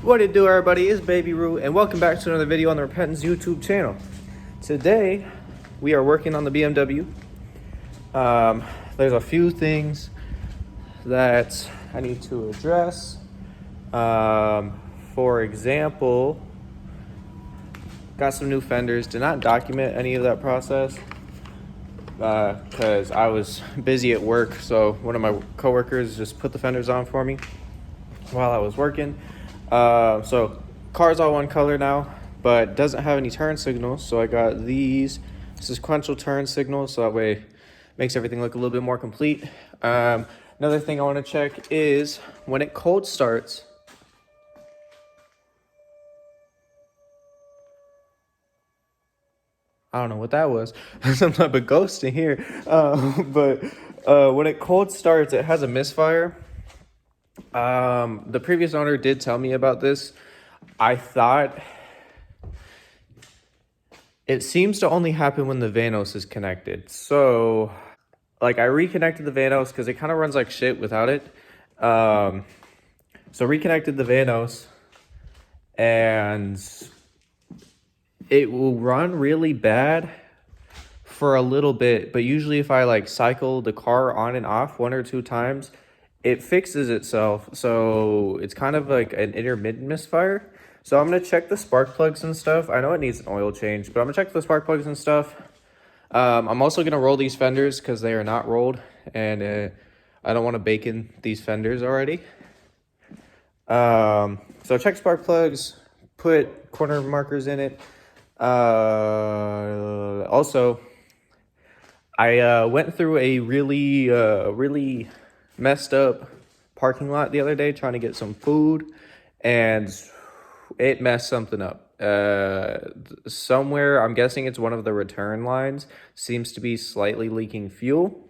What it do, everybody? It's Baby Roo, and welcome back to another video on the Repentance YouTube channel. Today, we are working on the BMW. There's a few things that I need to address. For example, got some new fenders. Did not document any of that process because I was busy at work. So one of my coworkers just put the fenders on for me while I was working. So car's all one color now, but doesn't have any turn signals. So I got these sequential turn signals, so that way makes everything look a little bit more complete. Another thing I want to check is when it cold starts. I don't know what that was. Some type of ghost in here. But when it cold starts, it has a misfire. The previous owner did tell me about this. I thought it seems to only happen when the Vanos is connected. So, like, I reconnected the Vanos because it kind of runs like shit without it. So reconnected the Vanos, and it will run really bad for a little bit. But usually if I like cycle the car on and off 1 or 2 times, it fixes itself. So it's kind of like an intermittent misfire. So I'm going to check the spark plugs and stuff. I know it needs an oil change, but I'm going to check the spark plugs and stuff. I'm also going to roll these fenders because they are not rolled. And I don't want to bake in these fenders already. So check spark plugs, put corner markers in it. Also, I went through a really messed up parking lot the other day trying to get some food, and it messed something up. Somewhere, I'm guessing it's one of the return lines, seems to be slightly leaking fuel.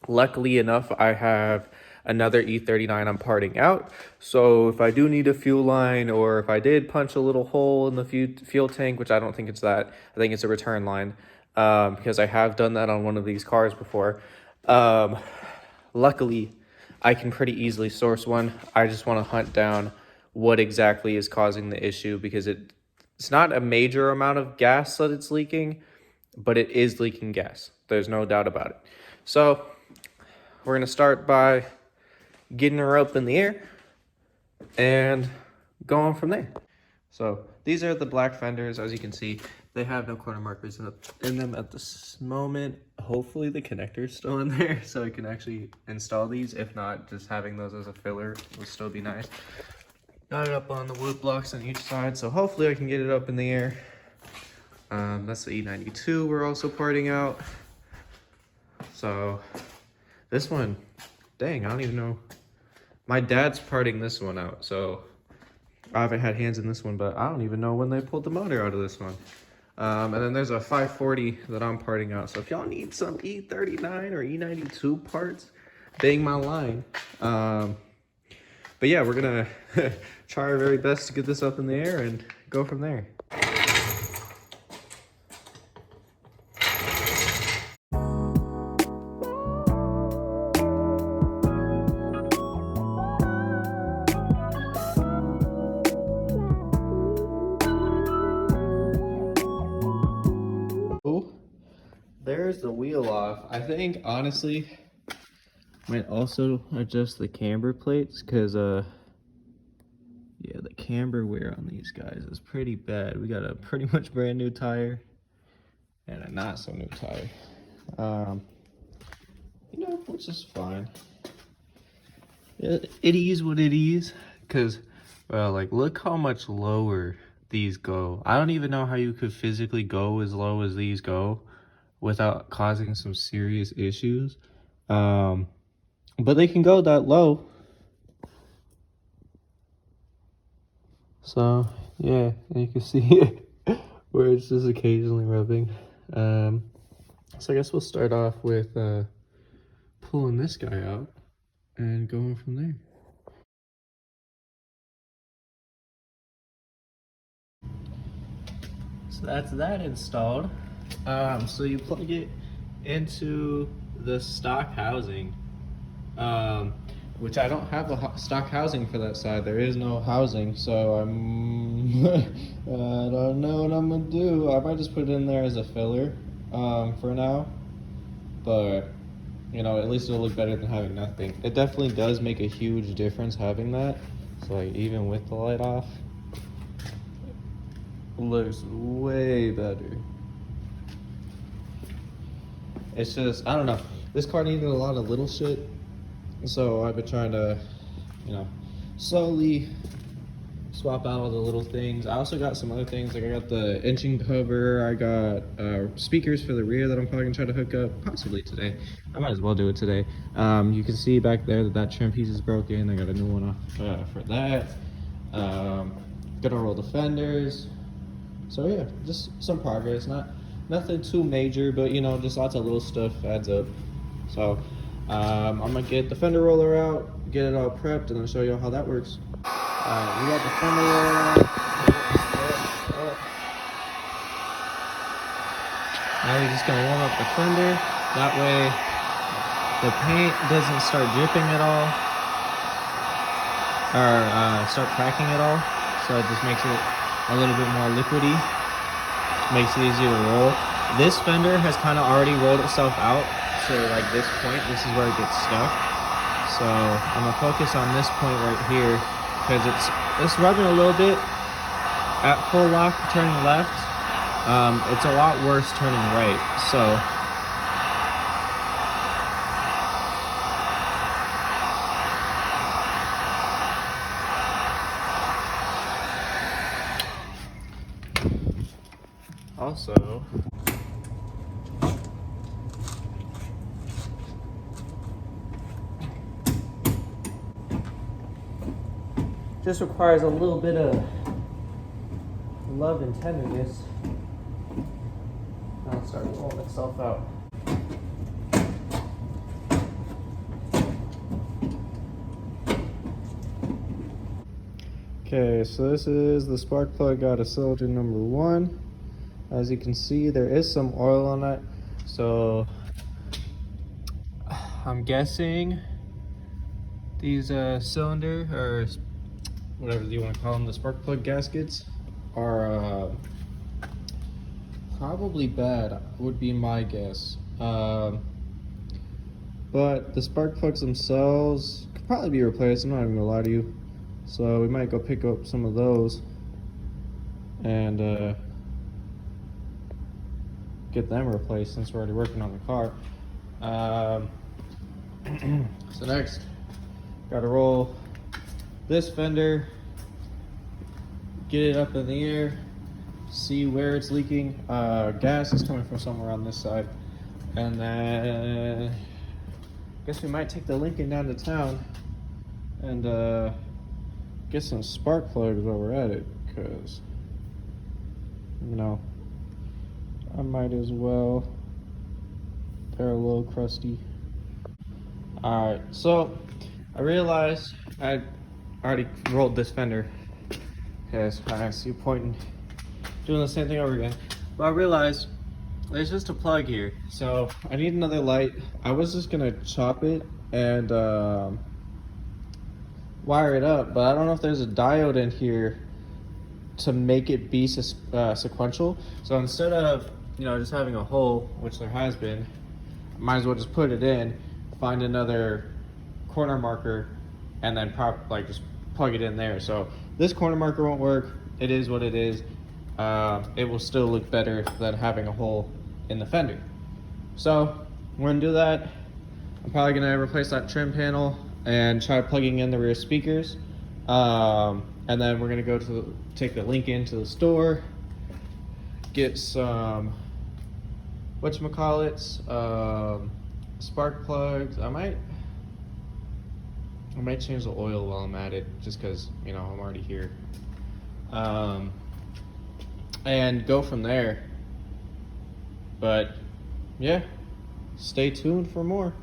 Luckily enough, I have another E39 I'm parting out, so if I do need a fuel line, or if I did punch a little hole in the fuel tank, which I don't think it's that, I think it's a return line, because I have done that on one of these cars before. Luckily, I can pretty easily source one. I just want to hunt down what exactly is causing the issue, because it's not a major amount of gas that it's leaking, but it is leaking gas. There's no doubt about it. So we're going to start by getting her up in the air and going from there. So these are the black fenders. As you can see, they have no corner markers in them at this moment. Hopefully the connector's still in there so I can actually install these. If not, just having those as a filler will still be nice. Got it up on the wood blocks on each side, so hopefully I can get it up in the air. That's the E92 we're also parting out. So this one, dang, I don't even know. My dad's parting this one out, so I haven't had hands in this one, but I don't even know when they pulled the motor out of this one. And then there's a 540 that I'm parting out. So if y'all need some E39 or E92 parts, bang my line. But yeah, we're gonna try our very best to get this up in the air and go from there. There's the wheel off. I think honestly might also adjust the camber plates, because yeah, the camber wear on these guys is pretty bad. We got a pretty much brand new tire and a not so new tire, you know, which is fine. It is what it is, because well, like, look how much lower these go. I don't even know how you could physically go as low as these go without causing some serious issues. But they can go that low. So yeah, you can see it where it's just occasionally rubbing. So I guess we'll start off with pulling this guy out and going from there. So that's that installed. So you plug it into the stock housing. which I don't have a stock housing for that side. There is no housing, so I'm I don't know what I'm gonna do. I might just put it in there as a filler for now, but you know, at least it'll look better than having nothing. It definitely does make a huge difference having that. So like even with the light off, it looks way better. It's just, I don't know, this car needed a lot of little shit, so I've been trying to, you know, slowly swap out all the little things. I also got some other things, like I got the engine cover, I got speakers for the rear that I'm probably gonna try to hook up possibly today. I might as well do it today. You can see back there that that trim piece is broken. I got a new one off for that. Gonna roll the fenders. So yeah, just some progress. Nothing too major, but you know, just lots of little stuff adds up. So I'm gonna get the fender roller out, get it all prepped, and then show you how that works. We got the fender roller out. Now we're just gonna warm up the fender. That way the paint doesn't start dripping at all, or start cracking at all. So it just makes it a little bit more liquidy. Makes it easier to roll. This fender has kind of already rolled itself out to like this point. This is where it gets stuck. So I'm gonna focus on this point right here because it's rubbing a little bit at full lock turning left. It's a lot worse turning right. So also, just requires a little bit of love and tenderness. Now it'll start rolling itself out. Okay, so this is the spark plug out of cylinder number 1. As you can see, there is some oil on it, so I'm guessing these cylinder, or whatever you want to call them, the spark plug gaskets are probably bad, would be my guess. But the spark plugs themselves could probably be replaced, I'm not even gonna lie to you. So we might go pick up some of those and get them replaced since we're already working on the car. So next, gotta roll this fender, get it up in the air, see where it's leaking. Gas is coming from somewhere on this side, and then I guess we might take the Lincoln down to town and get some spark plugs while we're at it, because you know, I might as well. They're a little crusty. Alright, so I realized I already rolled this fender. Okay, so I see you pointing, doing the same thing over again. But I realized there's just a plug here, so I need another light. I was just gonna chop it and wire it up, but I don't know if there's a diode in here to make it be sequential. So instead of, you know, just having a hole, which there has been, might as well just put it in, find another corner marker, and then just plug it in there. So this corner marker won't work. It is what it is. It will still look better than having a hole in the fender. So we're gonna do that. I'm probably gonna replace that trim panel and try plugging in the rear speakers. And then we're gonna go take the Lincoln to the store, get some whatchamacallits, spark plugs. I might change the oil while I'm at it, just because, you know, I'm already here. And go from there. But yeah, stay tuned for more.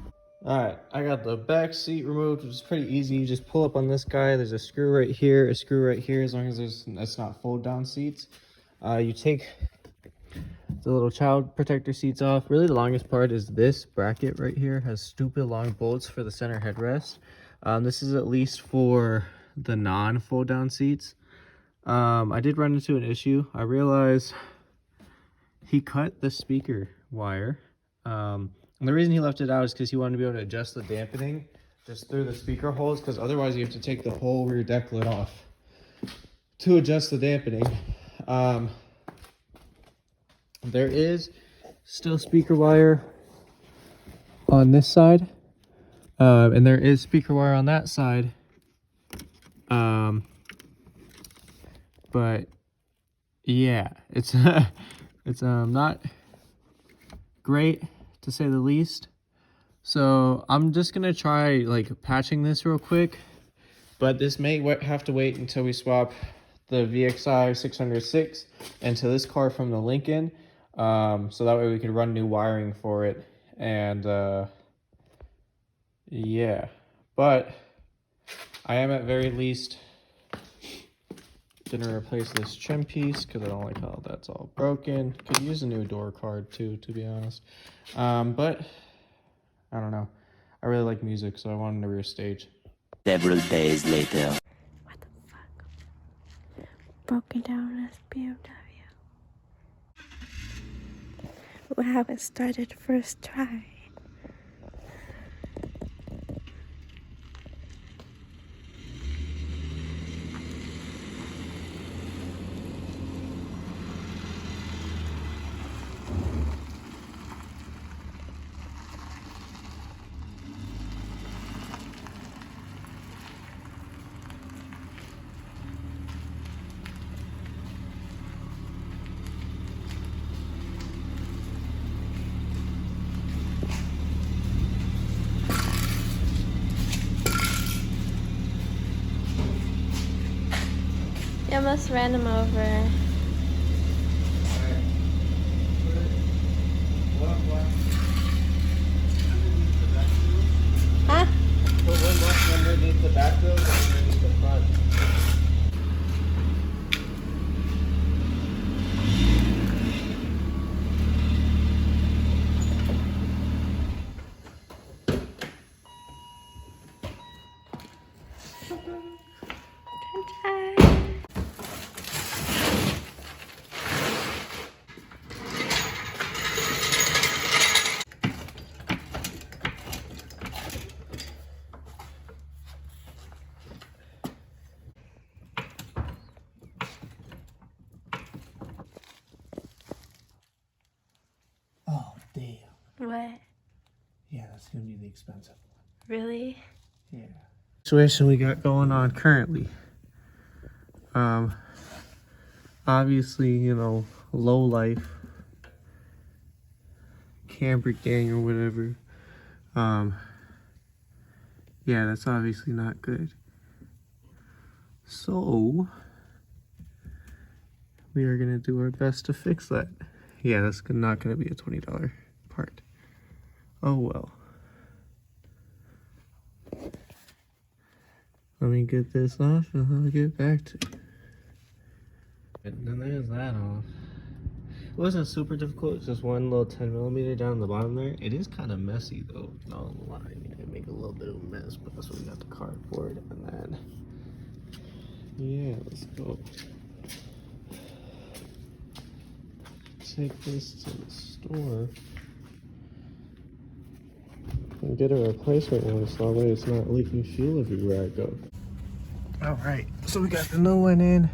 Alright, I got the back seat removed, which is pretty easy. You just pull up on this guy. There's a screw right here, a screw right here, as long as that's not fold down seats. You take the little child protector seats off. Really the longest part is this bracket right here. Has stupid long bolts for the center headrest. This is at least for the non-fold down seats. I did run into an issue. I realized he cut the speaker wire. And the reason he left it out is because he wanted to be able to adjust the dampening just through the speaker holes, because otherwise you have to take the whole rear deck lid off to adjust the dampening. There is still speaker wire on this side, and there is speaker wire on that side. But yeah, it's it's not great to say the least. So I'm just gonna try like patching this real quick, but this may have to wait until we swap the VXI 606 into this car from the Lincoln, so that way we can run new wiring for it. And yeah, but I am at very least gonna replace this trim piece because I don't like how that's all broken. Could use a new door card too, to be honest. But I don't know. I really like music, so I wanted a rear stage. Several days later. What the fuck? Broken down as BMW. Wow, it started first try. You almost ran him over. Huh? Put one more underneath the back wheels and underneath the front. Oh, damn. What? Yeah, that's gonna be the expensive one. Really? Yeah. Situation we got going on currently. Obviously, you know, low life, camper gang or whatever. Yeah, that's obviously not good. So we are gonna do our best to fix that. Yeah, that's not gonna be a $20 part. Oh well. Let me get this off and I'll get back to you. And then there's that off. It wasn't super difficult, it's just one little 10mm down the bottom there. It is kind of messy though, not gonna lie. I need to make a little bit of a mess, but that's what we got the cardboard. And then, yeah, let's go. Take this to the store and get a replacement one so that way it's not leaking fuel everywhere I go. Alright, so we got the new one in.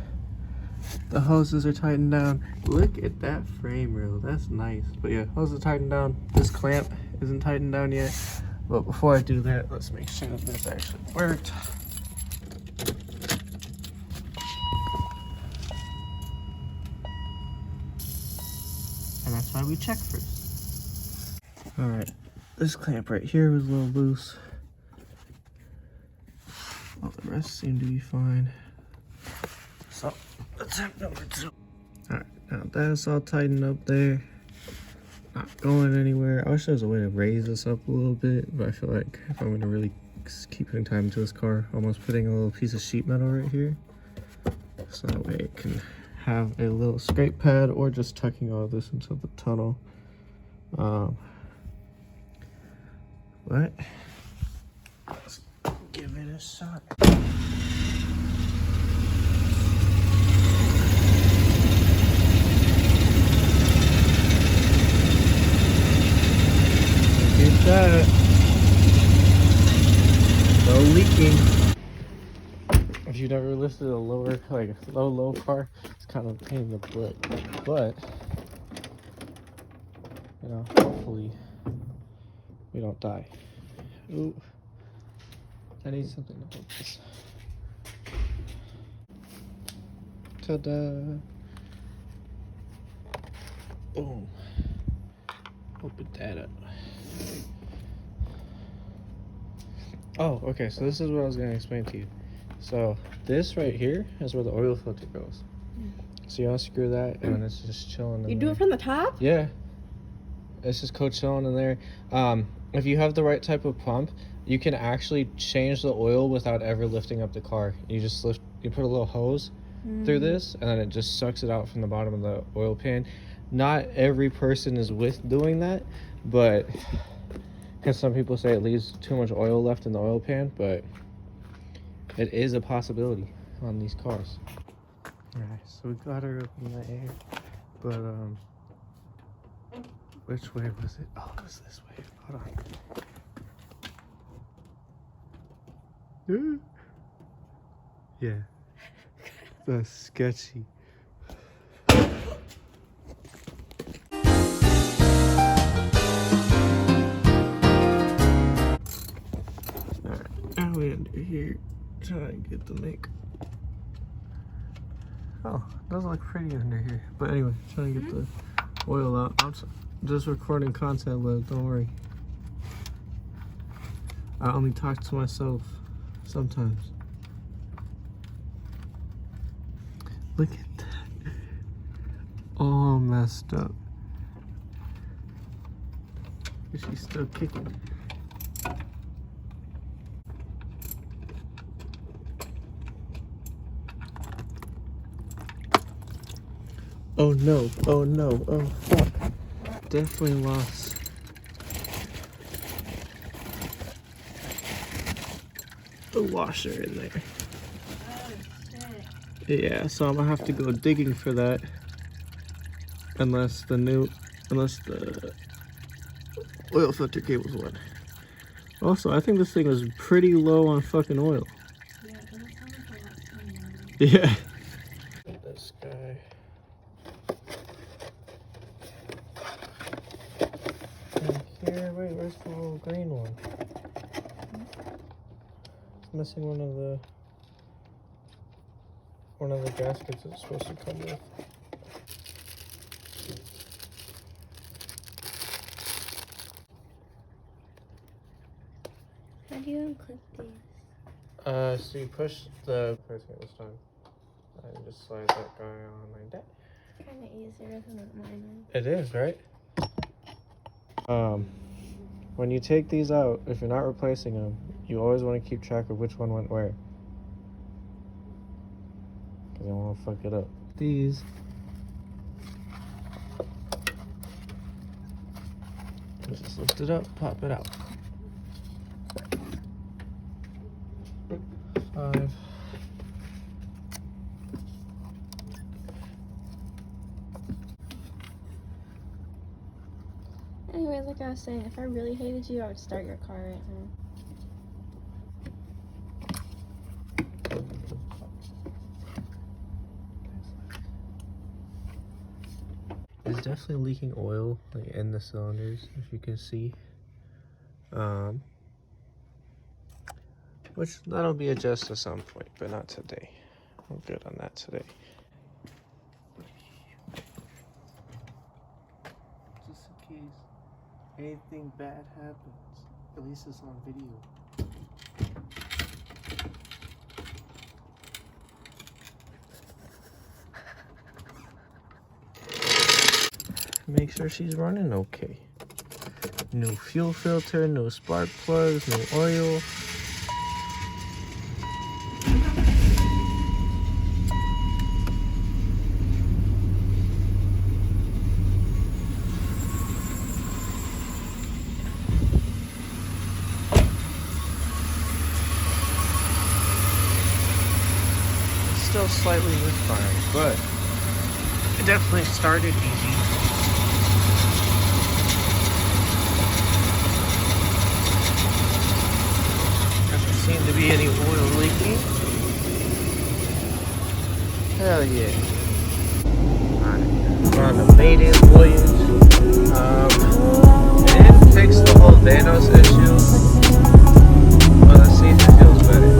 The hoses are tightened down. Look at that frame rail, that's nice. But yeah, hoses are tightened down. This clamp isn't tightened down yet. But before I do that, let's make sure that this actually worked. And that's why we check first. Alright, this clamp right here was a little loose. All the rest seem to be fine. So, attempt number 2. Alright, now that's all tightened up there. Not going anywhere. I wish there was a way to raise this up a little bit, but I feel like if I'm gonna really keep putting time into this car, almost putting a little piece of sheet metal right here. So that way it can have a little scrape pad, or just tucking all of this into the tunnel. But let's give it sun. Look at that. No leaking. If you've never lifted a lower, like a low car, it's kind of a pain in the butt. But, you know, hopefully we don't die. Ooh. I need something to hold this. Ta-da! Boom. Open that up. Oh, okay, so this is what I was going to explain to you. So this right here is where the oil filter goes. So you unscrew that and it's just chilling in You there. do it from the top? Yeah. It's just chilling in there. If you have the right type of pump, you can actually change the oil without ever lifting up the car. You just you put a little hose through this and then it just sucks it out from the bottom of the oil pan. Not every person is with doing that, but because some people say it leaves too much oil left in the oil pan, but it is a possibility on these cars. Alright, so we got her up in the air, but which way was it? Oh, it was this way. Hold on. Yeah. That's sketchy. Alright, now we're under here trying to get the make. Oh, it does look pretty under here. But anyway, trying to get the oil out. I'm just recording content, Liv, don't worry. I only talk to myself sometimes. Look at that. All messed up. But she's still kicking. Oh no, oh no, oh fuck. Definitely lost. The washer in there. Yeah, so I'm gonna have to go digging for that. Unless the oil filter cables went. Also, I think this thing is pretty low on fucking oil. Yeah. This guy. And here, wait, where's the little green one? It's missing one of the gaskets it's supposed to come with. How do you unclip these? So you push the placement this time. And just slide that guy on like that. Kind of easier than mine. It is, right? When you take these out, if you're not replacing them, you always want to keep track of which one went where. Because you don't want to fuck it up. These. Just lift it up, pop it out. 5. Anyway, like I was saying, if I really hated you, I would start your car right now. It's definitely leaking oil like in the cylinders, if you can see. Which that'll be adjusted at some point, but not today. I'm good on that today. Just in case anything bad happens, at least it's on video. Make sure she's running okay. New fuel filter, new spark plugs, new oil. still slightly misfiring, but it definitely started easy. Doesn't seem to be any oil leaking. Hell yeah. Alright, we're on the maiden voyage. It didn't fix the whole Thanos issue, but let's see if it feels better.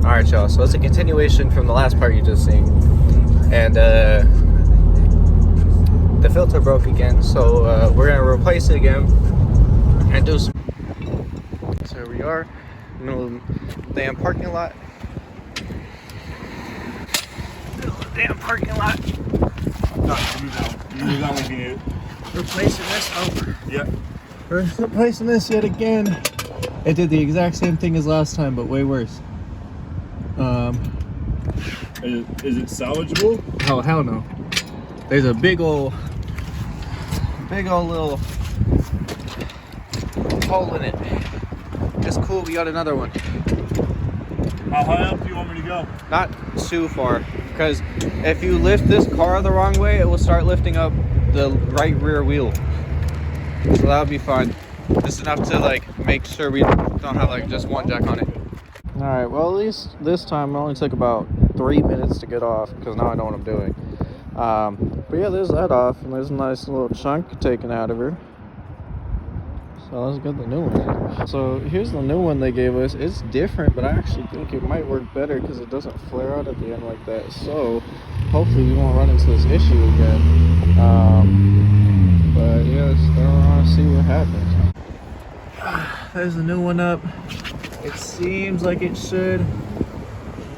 Alright, y'all, so it's a continuation from the last part you just seen. And the filter broke again, so we're gonna replace it again and do some. So here we are, middle of the damn parking lot. Middle of the damn parking lot. Replacing this over. Yep. We're replacing this yet again. It did the exact same thing as last time, but way worse. Is it salvageable? Oh hell no. There's a big old little hole in it. It's cool, we got another one. How high up do you want me to go? Not too far, because if you lift this car the wrong way, it will start lifting up the right rear wheel. So that'll be fine. Just enough to like make sure we don't have like just one jack on it. All right, well at least this time it only took about 3 minutes to get off, because now I know what I'm doing. But yeah, there's that off, and there's a nice little chunk taken out of her. So let's get the new one. So here's the new one they gave us. It's different, but I actually think it might work better because it doesn't flare out at the end like that. So hopefully we won't run into this issue again. But yeah, I want to see what happens. There's the new one up. It seems like it should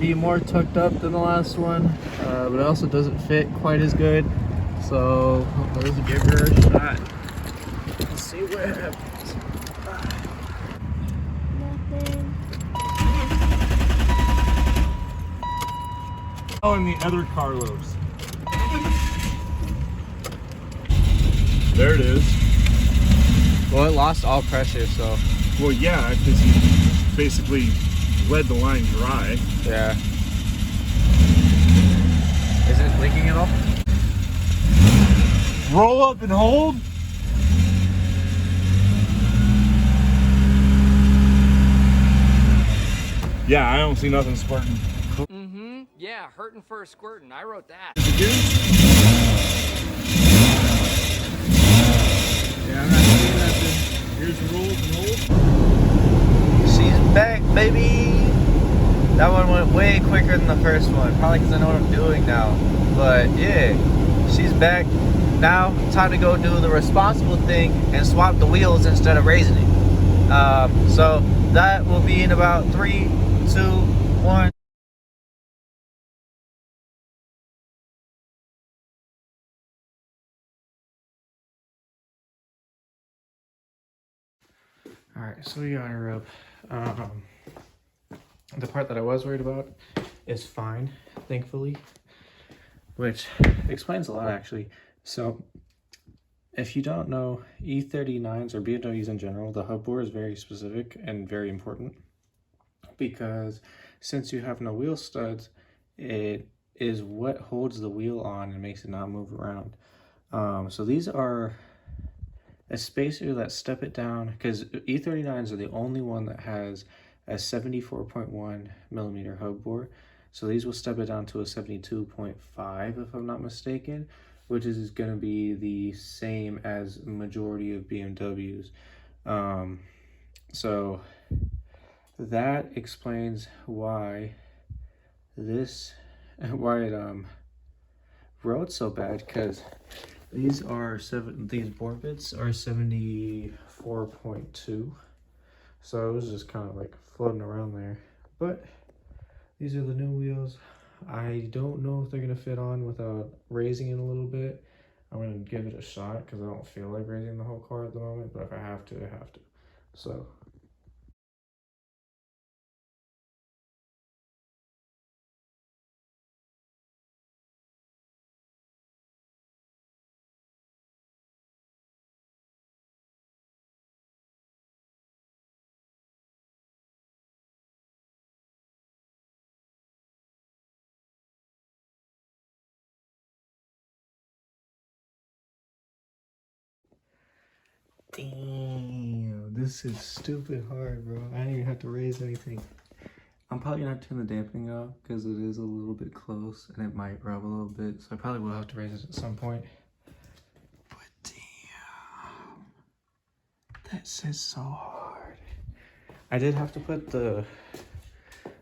be more tucked up than the last one, but it also doesn't fit quite as good. So let's give her a shot. Let's see what happens. Nothing. Oh, and the other Carlos. There it is. Well, it lost all pressure, so Well, yeah, because he basically let the line dry. yeah. Is it leaking at all? Roll up and hold. Yeah, I don't see nothing squirting. Mm-hmm. Yeah, hurting for a squirting. I wrote that. Is it good? Yeah, I'm not seeing nothing. Here's the rolls and hold. She's back, baby. That one went way quicker than the first one, probably because I know what I'm doing now. But yeah, she's back. Now, time to go do the responsible thing and swap the wheels instead of raising it. So that will be in about 3, 2, 1. All right, so we got her up. The part that I was worried about is fine, thankfully, which explains a lot actually. So if you don't know, E39s or BMWs in general, the hub bore is very specific and very important, because since you have no wheel studs, it is what holds the wheel on and makes it not move around. So these are a spacer that step it down, because E39s are the only one that has a 74.1 millimeter hub bore. So these will step it down to a 72.5 if I'm not mistaken, which is going to be the same as majority of BMWs. So that explains why it rode so bad, because these bore bits are 74.2. So it was just kind of like floating around there. But these are the new wheels. I don't know if they're gonna fit on without raising it a little bit. I'm gonna give it a shot because I don't feel like raising the whole car at the moment, but if I have to, I have to. So. Damn, this is stupid hard, bro. I didn't even have to raise anything. I'm probably gonna turn the dampening off because it is a little bit close and it might rub a little bit, so I probably will have to raise it at some point. But damn, that sits so hard. I did have to put the,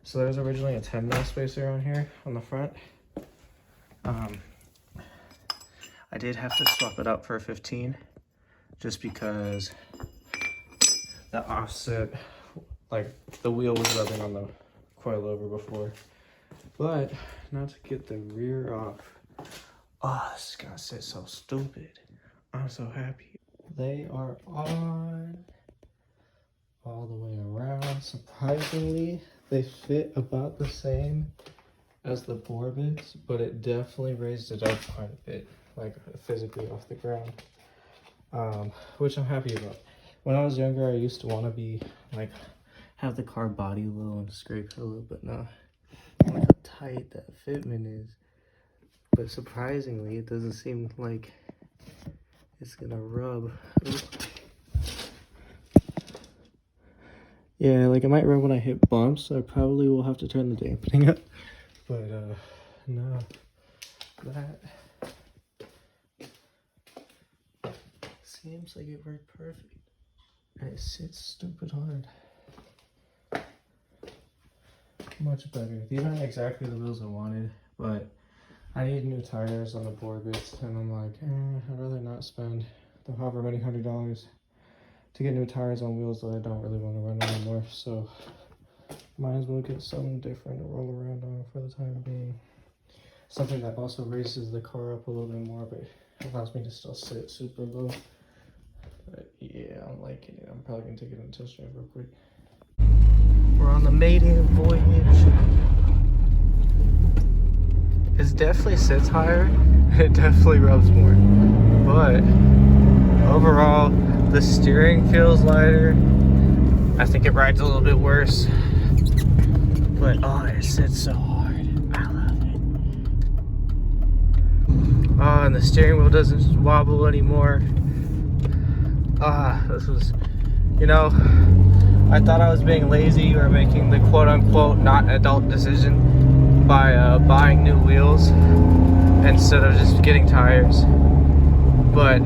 so there was originally a 10 mil spacer on here on the front. I did have to swap it out for a 15 just because the offset, like the wheel was rubbing on the coilover before. But not to get the rear off. Oh, this is gonna sit so stupid. I'm so happy. They are on all the way around. Surprisingly, they fit about the same as the bore bits, but it definitely raised it up quite a bit, like physically off the ground, which I'm happy about. When I was younger, I used to want to be like have the car body low and scrape a little, but no, look how tight that fitment is. But surprisingly, it doesn't seem like it's gonna rub. Yeah, like it might rub when I hit bumps, so I probably will have to turn the dampening up. But no, that seems like it worked perfect. And it sits stupid hard. Much better. These aren't exactly the wheels I wanted, but I need new tires on the bore bits, and I'm like, I'd rather not spend the however many $100 to get new tires on wheels that I don't really want to run anymore. So might as well get something different to roll around on for the time being. Something that also raises the car up a little bit more, but allows me to still sit super low. But yeah, I'm liking it. I'm probably gonna take it on a test drive real quick. We're on the maiden voyage. It definitely sits higher. It definitely rubs more. But overall, the steering feels lighter. I think it rides a little bit worse. But oh, it sits so hard. I love it. Oh, and the steering wheel doesn't wobble anymore. This was, you know, I thought I was being lazy or making the quote-unquote not adult decision by buying new wheels instead of just getting tires. But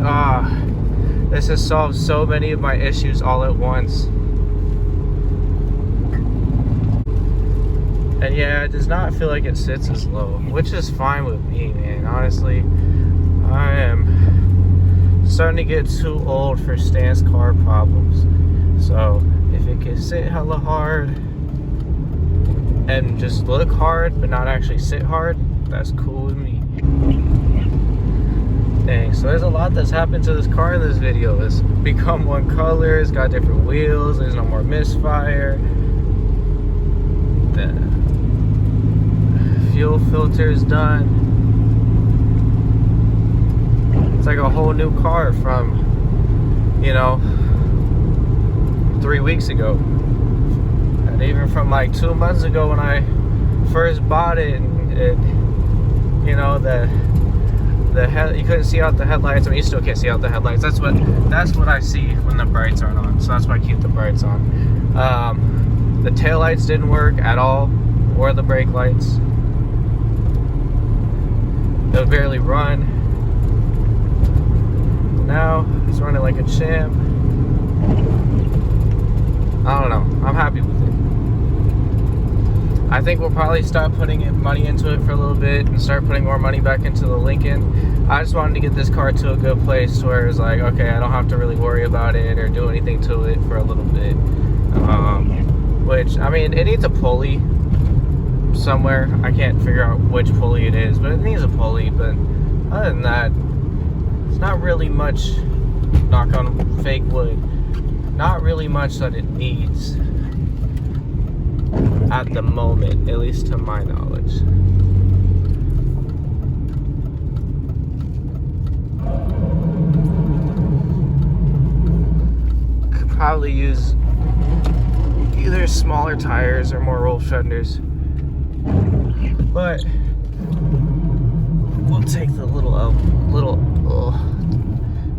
this has solved so many of my issues all at once. And yeah, it does not feel like it sits as low, which is fine with me, man. Honestly, I am starting to get too old for stance car problems. So if it can sit hella hard and just look hard but not actually sit hard, that's cool with me. Dang, so there's a lot that's happened to this car in this video. It's become one color, it's got different wheels, there's no more misfire. The fuel filter's done. It's like a whole new car from, you know, 3 weeks ago. And even from like 2 months ago when I first bought it, you know, you couldn't see out the headlights. I mean, you still can't see out the headlights. That's what I see when the brights aren't on. So that's why I keep the brights on. The taillights didn't work at all, or the brake lights. They would barely run. Now it's running like a champ. I don't know. I'm happy with it. I think we'll probably stop putting money into it for a little bit and start putting more money back into the Lincoln. I just wanted to get this car to a good place where it's like, okay, I don't have to really worry about it or do anything to it for a little bit. Which, I mean, it needs a pulley somewhere. I can't figure out which pulley it is, but it needs a pulley. But other than that, It's not really much, knock on fake wood, not really much that it needs at the moment, at least to my knowledge. Could probably use either smaller tires or more rolled fenders, but we'll take the little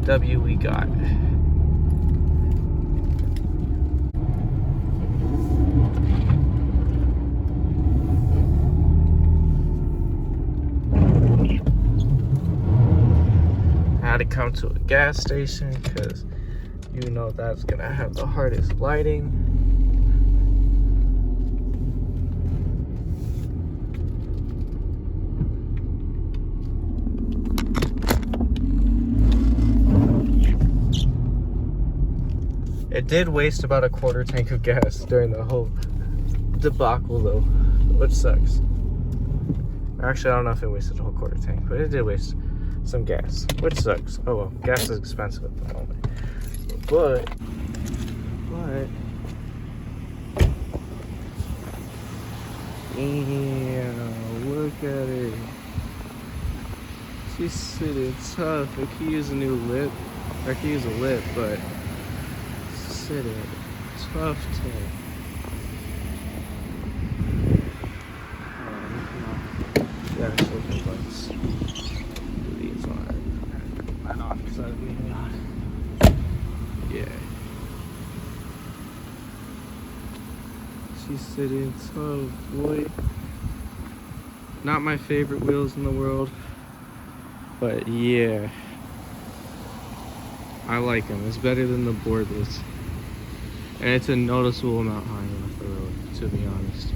W we got. I had to come to a gas station because you know that's gonna have the hardest lighting. It did waste about a quarter tank of gas during the whole debacle though, which sucks. Actually, I don't know if it wasted a whole quarter tank, but it did waste some gas, which sucks. Oh well, gas is expensive at the moment. But yeah, look at it. She's sitting tough. I could use a new lip. I could use a lip, but sitting tough tank. Yeah, so let's do these on right off the side of me. Yeah. She's sitting tough, boy. Not my favorite wheels in the world, but yeah, I like them. It's better than the boardless, and it's a noticeable amount higher off the road, to be honest.